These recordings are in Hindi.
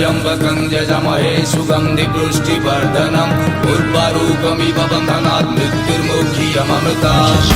त्र्यम्बकं यजामहे सुगन्धि पुष्टिवर्धनम् उर्वारुकमिव बन्धनात् मृत्युर्मुक्षीयमामृतात्।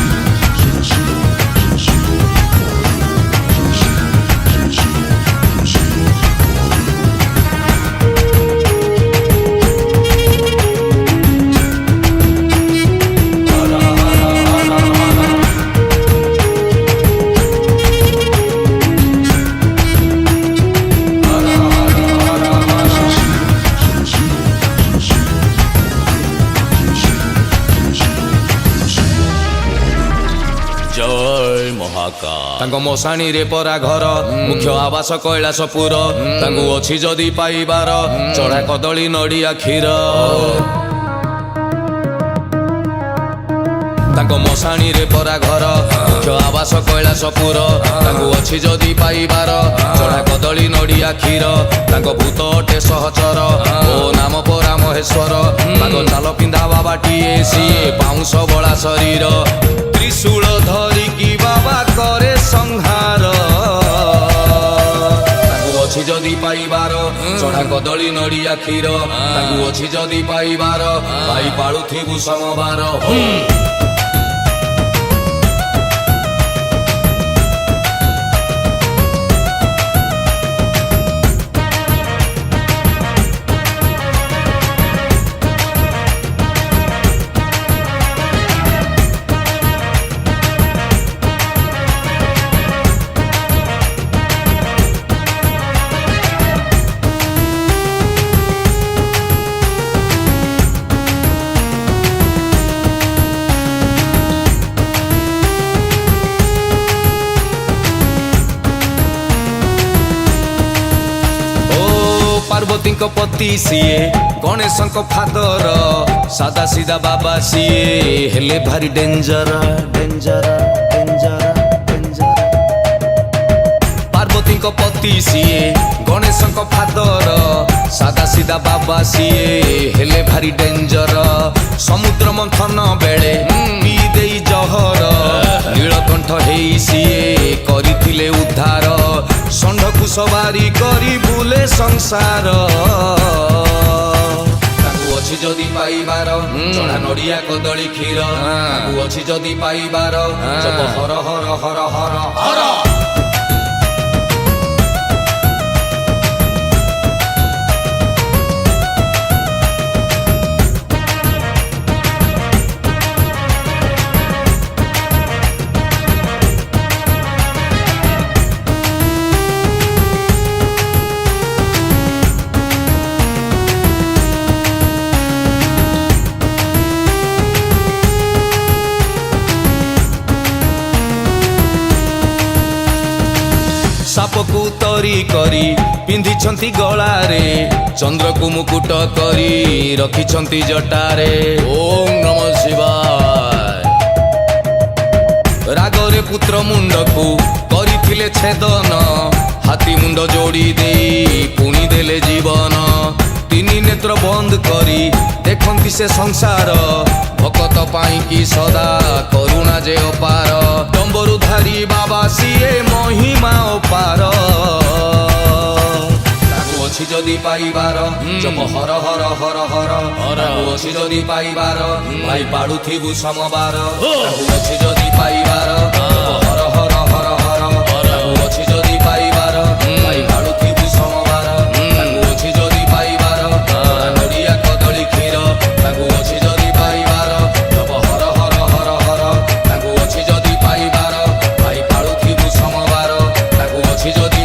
जय महाकाल। तांको मशाणी रे परा घर मुख्य आवास कैलासपुर तांको अछि जदि पाइबार चढ़ा कदली नड़िया क्षीर। तांको मशाणी रे परा घर मुख्य आवास कैलासपुर तांको अछि जदि पाइबार चढ़ा कदली नड़िया क्षीर। तांको भूत अटे सहचर ओ नाम परा महेश्वर तांको चाल पिंधा बाबाटिए सिए पाउंस बड़ा शरीर त्रिशूल धरिकी बाबा करे संहार। तांको अछि जदि पाइबार चढ़ा कदली नड़िया क्षीर तांको अछि जदि पाइबार भाई पाळुथिबु समबार। पार्वती पति सीए गणेश फादर सादा सीधा बाबा सीए हेले भारी danger danger danger danger. Parvati पति सीए गणेश फादर सादा सीधा बाबा सीए हेले भारी डेंजर। समुद्र मंथन बेले पी देई जहर नीलकंठ हेई सीए करिथिले उद्धार षंढकु सवारी करी बुले संसार। ताकू अछि जदि पाइबार चढ़ा नड़िया कदली क्षीर ताकू अछि जदि पाइबार जप हर हर हर हर हर। सापकु तरी करी पिंधिछंती गलारे चंद्र को मुकुट करी रखिछंती जटारे। ओम नमः शिवाय। रागरे पुत्र मुंड को करिथिले छेदन हाथी मुंड जोड़ी देई पुणी देले जीवन। तीनी नेत्र बंद करी देखंती से संसार भकत पाई की सदा करुणा जे अपार। डंबरु धारी बाबा सिए महिमा अपार। ताकू अछि जदि पाइबार जप हर हर हर हर हर। अछि जदि पाइबार भाई पाळुथिबु समबार। ताकू अछि जदि पाइबार हर हर हर हर हर। अछि जदि पाइबार भाई पाळुथिबु समबार। ताकू अछि जदि पाइबार नड़िया कदली क्षीर ताकू अछि जदि पाइबार जप हर हर हर हर। ताकू अछि जदि पाइबार भाई पाळुथिबु समबार। ताकू अछि जदि